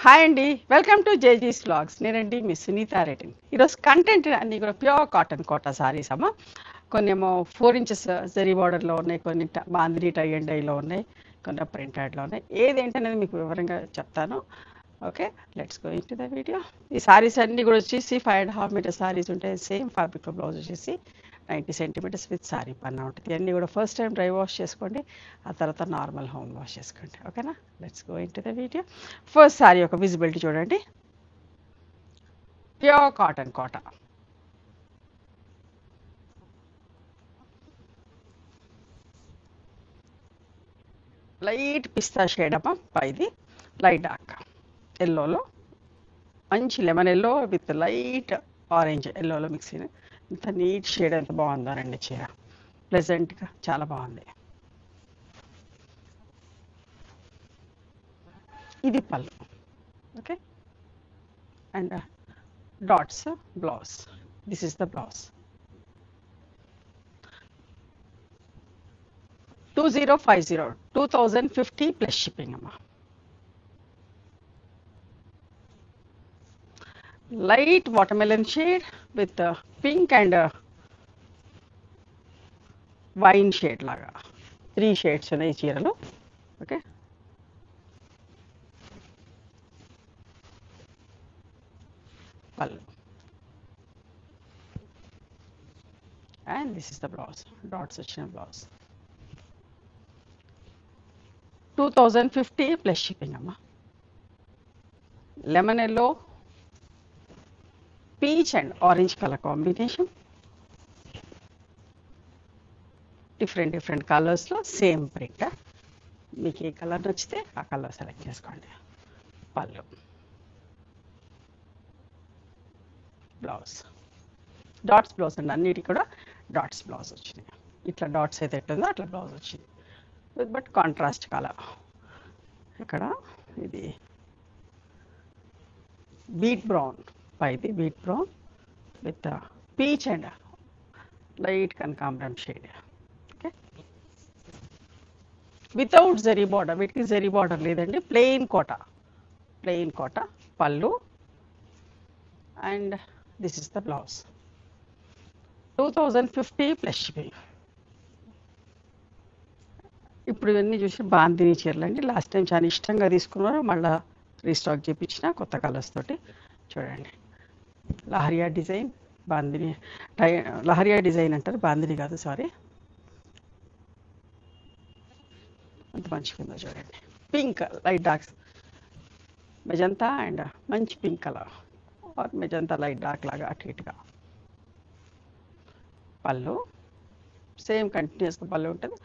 Hi అండి, welcome to జేజీస్ vlogs. నేనండి మీ సునీత రెడ్డి. ఈరోజు కంటెంట్ అన్నీ కూడా ప్యూర్ కాటన్ కోటా సారీస్ అమ్మ. కొన్ని ఏమో 4 ఇంచెస్ జరీ బార్డర్లో ఉన్నాయి, కొన్ని బాందిని టై అండ్ డైలో ఉన్నాయి, కొన్ని ప్రింటెడ్లో ఉన్నాయి. ఏదేంటనేది మీకు వివరంగా చెప్తాను. Okay, let's go into the video. ఈ సారీస్ అన్నీ కూడా వచ్చేసి 5.5 మీటర్ సారీస్ ఉంటాయి. సేమ్ ఫ్యాబ్రిక్ బ్లౌజ్ వచ్చేసి 90 సెంటీమీటర్స్ విత్ సారీ పన్నా ఉంటుంది. ఇవన్నీ కూడా ఫస్ట్ టైం డ్రై వాష్ చేసుకోండి, ఆ తర్వాత నార్మల్ హోమ్ వాష్ చేసుకోండి. ఓకేనా, let's go into the video. First sari యొక్క విజిబిలిటీ చూడండి. Pure cotton Kota, light pista shade అమ్మ. పైది లైట్ డార్క్ ఎల్లోలో, మంచి lemon yellow with light orange ఎల్లోలో మిక్స్ అయిన ఇంత నీట్ షేడ్, ఎంత బాగుందో రండి చీర. ప్లెజెంట్గా చాలా బాగుంది. ఇది పళ్ళు. Okay, and dots blouse. This is the blouse. 2050, 2050 plus shipping అమ్మా. Light watermelon shade with pink and wine shade లాగా 3 షేడ్స్ ఉన్నాయి ఈ చీరలు. ఓకే, పళ్ళు and this is the blouse. Dots వచ్చిన బ్లౌజ్. 2050 ప్లస్ షిప్పింగ్ అమ్మా. Lemon yellow, peach and orange colour combination. Different కలర్స్లో సేమ్ ప్రింట్. మీకు ఏ కలర్ నచ్చితే ఆ కలర్ సెలెక్ట్ చేసుకోండి. పళ్ళు, బ్లౌజ్. డాట్స్ బ్లౌజ్ అండి, అన్నిటికీ కూడా డాట్స్ బ్లౌజ్ వచ్చినాయి. ఇట్లా డాట్స్ అయితే ఎట్టుందో అట్లా బ్లౌజ్ వచ్చింది, బట్ కాంట్రాస్ట్ కలర్. ఇక్కడ ఇది బీట్ బ్రౌన్, పైది beet brown with peach and light కనకాంబరం shade. Okay, without zari border. వీటికి జరీ బార్డర్ లేదండి, ప్లెయిన్ కోట. ప్లెయిన్ కోట, పళ్ళు and this is the blouse. 2050 plus shipping. ఇప్పుడు ఇవన్నీ చూసి బాందిని చీరలు అండి. లాస్ట్ టైం చాలా ఇష్టంగా తీసుకున్నారు, మళ్ళీ రీస్టాక్ చేయించిన కొత్త కలర్స్ తోటి. చూడండి, లహరియా డిజైన్, బాందిని లహరియా డిజైన్ అంటారు, బాందిని కాదు, సారీ. అంత మంచిగా ఉందో చూడండి. Pink, light dark magenta and మంచి pink colour, or magenta light dark లాగా అటు ఇటుగా. పళ్ళు సేమ్ కంటిన్యూస్గా పళ్ళు ఉంటుంది.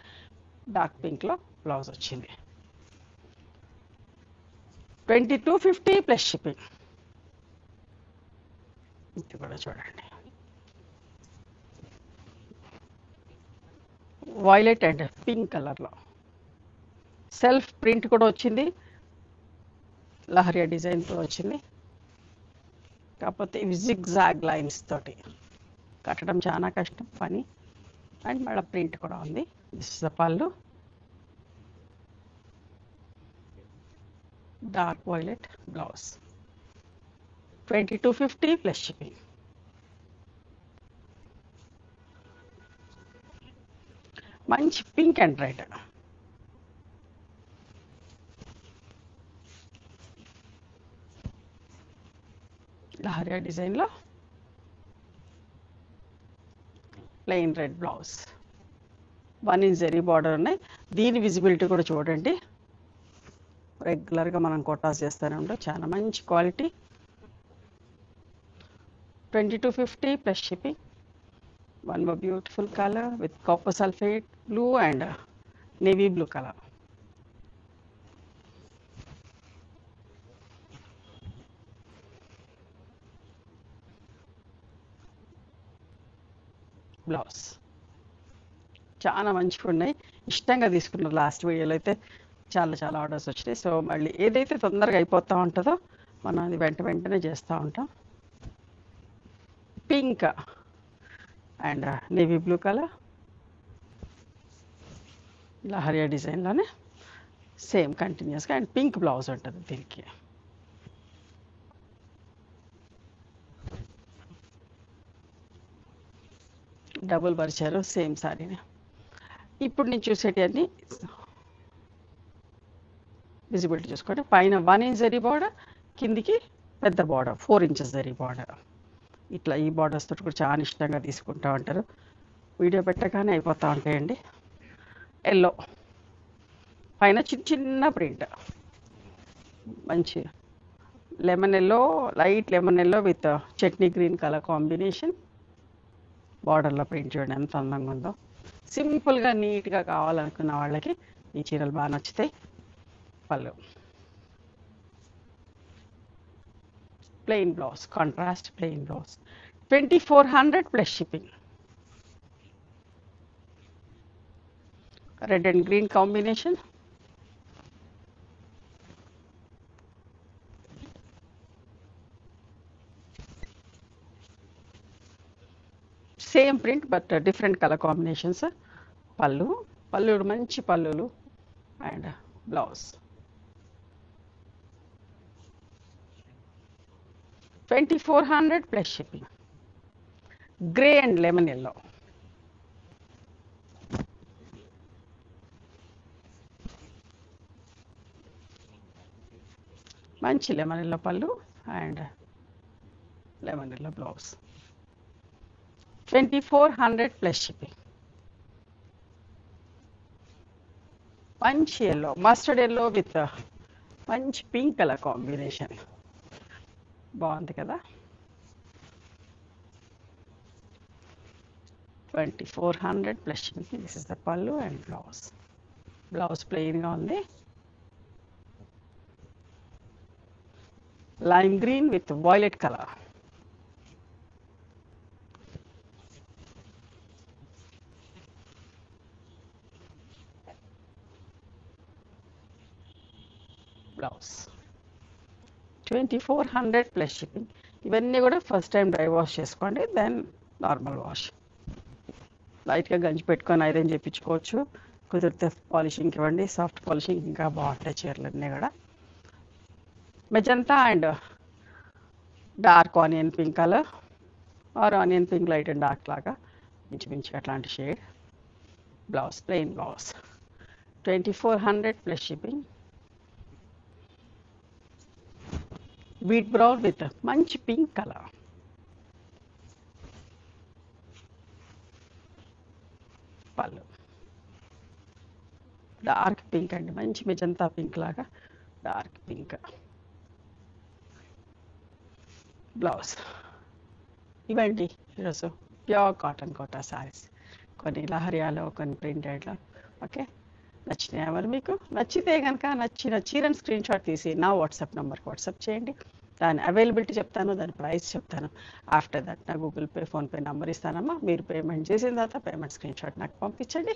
డార్క్ పింక్లో బ్లౌజ్ వచ్చింది. 2250 ప్లస్ షిప్పింగ్. ఇది కూడా చూడండి, వైలెట్ అండ్ పింక్ కలర్లో సెల్ఫ్ ప్రింట్ కూడా వచ్చింది, లహరియా డిజైన్తో వచ్చింది. కాకపోతే ఇవి జిగ్జాగ్ లైన్స్ తోటి కట్టడం చాలా కష్టం పని. అండ్ మళ్ళీ ప్రింట్ కూడా ఉంది. దిస్ ఇస్ ద పళ్ళు, dark violet blouse. 2250 plus shipping. మంచి పింక్ అండ్ రెడ్, లహరియా డిజైన్లో plain red blouse. 1 inch zari border ఉన్నాయి. దీని విజిబిలిటీ కూడా చూడండి. రెగ్యులర్గా మనం కొట్టాస్ చేస్తూనే ఉంటాం, చాలా మంచి quality. 2250 plus shipping. One more beautiful colour with copper sulphate blue and navy blue colour. Blouse చాలా మంచిగా ఉన్నాయి, ఇష్టంగా తీసుకున్నారు. లాస్ట్ వీడియోలో అయితే చాలా ఆర్డర్స్ వచ్చినాయి. సో మళ్ళీ ఏదైతే తొందరగా అయిపోతూ ఉంటుందో మనం అది వెంటనే చేస్తూ ఉంటాం. Pink and navy blue colour, lahariya డిజైన్లోనే సేమ్ కంటిన్యూస్గా. అండ్ పింక్ బ్లౌజ్ ఉంటుంది దీనికి. డబుల్ పరిచారు సేమ్ సారీని. ఇప్పుడు నేను చూసేటివన్నీ విజిబిలిటీ చూసుకోండి. పైన 1 ఇంచ్ జరీ బార్డర్, కిందికి పెద్ద బార్డర్ 4 ఇంచెస్ జరీ బార్డర్. ఇట్లా ఈ బార్డర్స్ తోటి కూడా చాలా ఇష్టంగా తీసుకుంటూ ఉంటారు. వీడియో పెట్టగానే అయిపోతూ ఉంటాయండి. ఎల్లో పైన చిన్న చిన్న ప్రింట్, మంచి lemon yellow, light lemon yellow with chutney green colour combination. బార్డర్లో ప్రింట్ చూడండి ఎంత అందంగా ఉందో. సింపుల్గా నీట్గా కావాలనుకున్న వాళ్ళకి ఈ చీరలు బాగా నచ్చుతాయి. పళ్ళు plain blouse, contrast plain blouse. 2400 plus shipping. Red and green combination. Same print but different colour combinations. పళ్ళు మంచి పళ్ళులు and blouse. 2400 plus shipping. Grey and lemon yellow. మంచి లెమన్ ఎల్లో పళ్ళు and lemon yellow blouse. 2400 plus shipping. మంచి yellow, mustard yellow with మంచి pink colour combination. బాగుంది కదా. 2400 plus shipping. This is the పళ్ళు అండ్ బ్లౌజ్. బ్లౌజ్ ప్లెయిన్గా ఉంది. Lime green with violet colour. Blouse. 2400 plus shipping. ఇవన్నీ కూడా ఫస్ట్ టైం డ్రై వాష్ చేసుకోండి, దెన్ నార్మల్ వాష్. లైట్గా గంజి పెట్టుకొని ఐరన్ చేయించుకోవచ్చు. కుదిరితే పాలిషింగ్కి ఇవ్వండి, సాఫ్ట్ పాలిషింగ్ ఇంకా బాగుంటాయి చీరలన్నీ కూడా. Magenta and dark onion pink colour or onion pink light and dark లాగా మించి అట్లాంటి shade. Blouse plain blouse. 2400 plus shipping. Wheat brown with మంచి పింక్ కలర్. పళ్ళు డార్క్ పింక్ అండి, మంచి మెజంతా పింక్ లాగా డార్క్ పింక్. బ్లౌజ్. ఇవండి ఈరోజు ప్యూర్ కాటన్ కోటా సారీస్. కొన్ని లహరియాలో, కొన్ని ప్రింటెడ్లో. ఓకే, నచ్చినాయా మరి మీకు? నచ్చితే కనుక నచ్చిన చీరని స్క్రీన్ షాట్ తీసి నా వాట్సాప్ నెంబర్కి వాట్సాప్ చేయండి. దాని అవైలబిలిటీ చెప్తాను, దాని ప్రైస్ చెప్తాను. ఆఫ్టర్ దట్ నా గూగుల్ పే, ఫోన్పే నెంబర్ ఇస్తానమ్మా. మీరు పేమెంట్ చేసిన తర్వాత పేమెంట్ స్క్రీన్ షాట్ నాకు పంపించండి.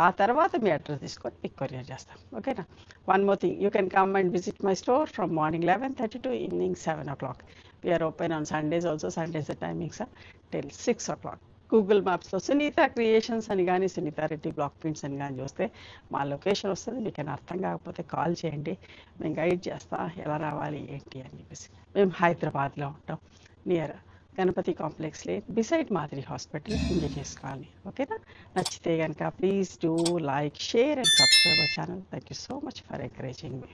ఆ తర్వాత మీ అడ్రస్ తీసుకొని మీకు కొరియర్ చేస్తాం. ఓకేనా? One more thing, you can come and visit my store from morning 11:30 to evening 7 o'clock. We are open on Sundays also. Sundays the timings are till 6 o'clock. Google మ్యాప్స్లో Sunita creations అని కానీ, Sunitha Reddy block prints అని కానీ చూస్తే మా location వస్తుంది. మీకు ఏమైనా అర్థం కాకపోతే కాల్ చేయండి, మేము గైడ్ చేస్తా ఎలా రావాలి ఏంటి అని చెప్పేసి. మేము హైదరాబాద్లో ఉంటాం, near Ganapati complex lane, beside మాదిరి హాస్పిటల్, ఇంజనీర్స్ కాలనీ. ఓకేనా? నచ్చితే కనుక please do like, share and subscribe our channel. Thank you so much for encouraging me.